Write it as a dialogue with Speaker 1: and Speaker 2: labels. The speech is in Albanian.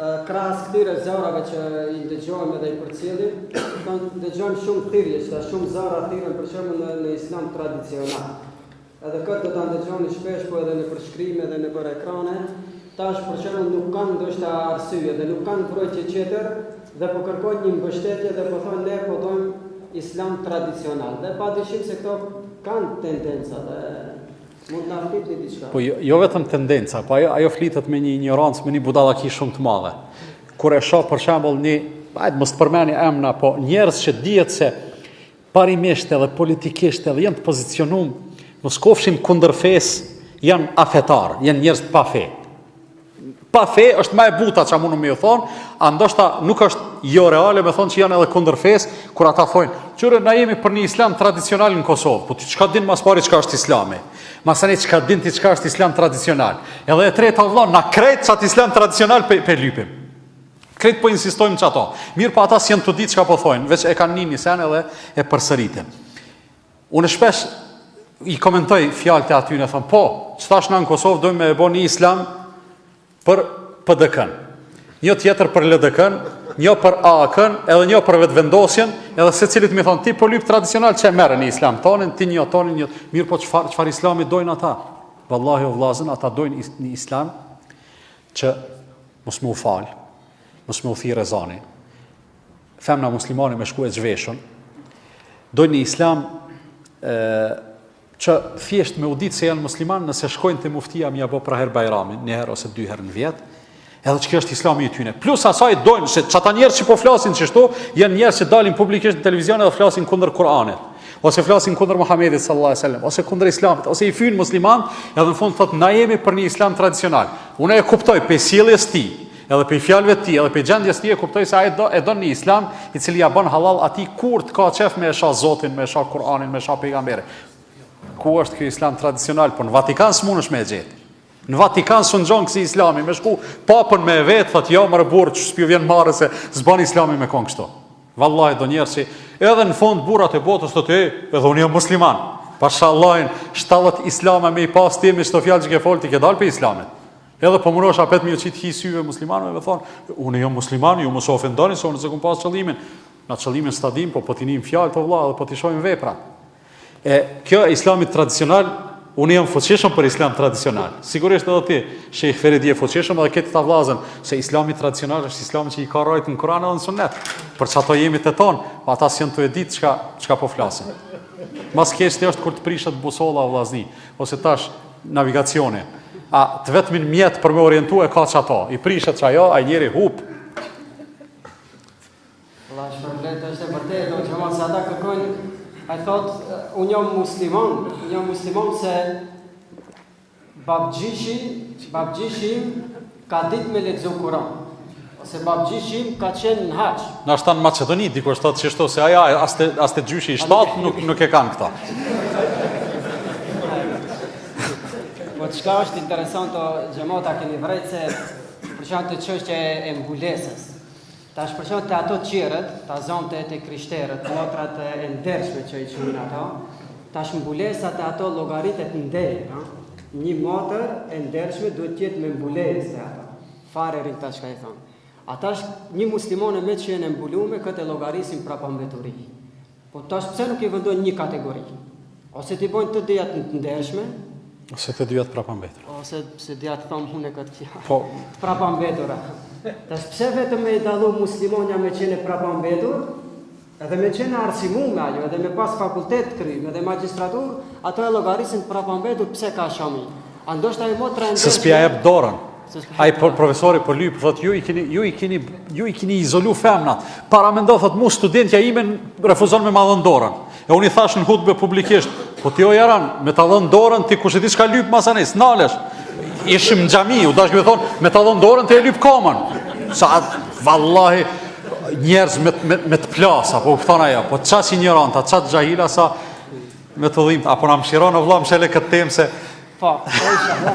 Speaker 1: Krahas këtyre zërave që I dëgjojmë edhe I përcjellim, dëgjojmë shumë thirrje, që shumë zëra thirren për shembull në islam tradicional. Edhe këtë do ta dëgjoni shpesh po edhe në përshkrime edhe në për ekrane. Tash për shembull nuk kanë ndoshta arsye dhe nuk kanë mbrojtje tjetër dhe po kërkojnë një mbështetje dhe po thonë ne po dojmë islam tradicional. Dhe padyshim se këto kanë tendenca dhe mund na fitni diçka.
Speaker 2: Po jo vetëm tendenca, po ajo flitet me një ignorancë, me një budallaki shumë të madhe. Kur e shoh për shembull mos të përmeni emra, po njerëz që dihet se parimisht edhe politikisht edhe janë të pozicionuar, mos kofshin kundër fesë, janë afetar, janë njerëz pa fe. Pa fe është më e buta çka mundum më thon, ndoshta nuk është jo reale me thonë që janë edhe kundër fesë, kur ata thonë, "Qyre na jemi për një islam tradicional në Kosovë." Po ti çka din mas pari çka është islami? Masani çka din ti çka është islam tradicional? Edhe e treta vëllai, na krejt çat islam tradicional pe lypim. Krejt po insistojmë çato. Mirë, po ata s'janë të ditë çka po thonë, veç e kanë një sen edhe e përsëritin. Unë shpesh I komentoj fjalët e aty në thonë, po, ç'thash na në Kosovë dojmë me bën një islam për PDK-n, një tjetër për LDK-n, një për AK-n, edhe një për vetëvendosjen, edhe secilit më thon ti po lyp tradicional çe merren në islam tonin, ti një tonin, një mirë po çfarë islami dojnë ata? Vallahi o vllazën, ata dojnë një islam që mos më u fal, mos më u thirrë ezani. Femna muslimane me shku e zhveshën, dojnë një islam që thjesht me u ditë se janë musliman nëse shkojnë te muftia më apo pra herë Bajramin, një herë ose dy herë në vjet, edhe që kjo është islami I tyne. Plus asaj dojnë se çata njerëz që po flasin çështu, janë njerëz që dalin publikisht në televizion edhe flasin kundër Kur'anit, ose flasin kundër Muhamedit sallallahu alaihi wasallam, ose kundër islamit, ose I fyn musliman, edhe në fund thotë na jemi për një islam tradicional. Unë e kuptoj pe sjelljes tij, edhe pe fjalëve të tij, edhe pe gjendjes tij e kuptoj se ai e don një islam I cili ja bën halal atij kur të ka qef me e shoh Zotin, me e shoh Kur'anin, me e shoh pejgamberin. Ku është ky islam tradicional? Po në Vatikan s'mundesh me e gjetë. Në Vatikan s'u ngjon kësi islami, me shku papën me vet, thotë jo më burr, ç'spju vjen marrë se s'ban islami me kon kështu. Vallahi do njerëz që edhe në fund burrat e botës thotë edhe unë jam musliman. Pashallahin 70 islama me I pas timi çto fjalë që ke fol ti ke dal pe islamin. Edhe po murosh apet me çit hi syve muslimanëve me thon, unë jam musliman, ju mos ofendoni se unë s'e kum pas qëllimin. Na qëllimin stadim, po tinim fjalë të vëlla, po ti shohim vepra. Kjo islami tradicional, unë jam fuqishëm për islam tradicional. Sigurisht edhe ti, Sheikh Feridi e fuqishëm edhe këtë ta vllazën se islami tradicional është islami që I ka rrojt në Kur'an edhe në Sunet. Për çato jemi te ton, ata s'janë të e ditë çka po flasin. Mas keq është kur të prishet busolla vllazni, ose tash navigacioni. A të vetmin mjet për me orientu e ka çato. I prishet çajo, ai njeri hup.
Speaker 1: Vllash problem është e vërtetë, do të thonë se ata kërkojnë ai thot, unë jam musliman se babgjishim ka ditë me lexu Kur'an. Ose babgjishim ka qenë në haç.
Speaker 2: Na shtan në Maqedoni dikur thotë çështo se aja as te gjyshi I shtat nuk e kanë këta.
Speaker 1: Po çka është interesante xhamata keni vërejt se për shkak të çështje e mbulesës. Tash për shkak të ato qirët, ta zonte e krishterët, motrat e ndershme që I quajnë ato, tash mbulesat e ato llogaritet ndej, një motër e ndershme duhet të jetë me mbulesë ato. Fare rin tash çka I thon. Atash një muslimane me që janë mbuluar këtë llogarisin prapambeturi. Po tash pse nuk I vendojnë një kategori? Ose ti bojnë të dyja të ndershme,
Speaker 2: ose të dyja të prapambetur.
Speaker 1: Ose pse dyja të thon unë këtë fjalë.
Speaker 2: Po,
Speaker 1: prapambetura. Tash pse vetëm me I dallu muslimonja me qenë prapambetur, edhe me qenë arsimuar me ajo, edhe me pas fakultet krym, edhe magjistraturë, ato e llogarisin prapambetur pse ka shami. A ndoshta ai motra e
Speaker 2: se s'pja jep dorën. Ai profesori po lyp thotë ju I keni izolu femnat. Para mendo thotë mu studentja ime refuzon me ma dhën dorën. E unë I thash në hutbë publikisht, po ti o jaran, me ta dhën dorën ti kush e di çka lyp masanes, nalesh. Ishim në xhami, u dash me thonë, me ta dhën dorën ti e lyp kamën. Sa vallahi njerëz me të plasa, po kupton ajo, po çaq ignoranta, çaq xahila sa me të dhimbt, apo na mshiron o vëlla mshele këtë temë se
Speaker 1: po, inshallah.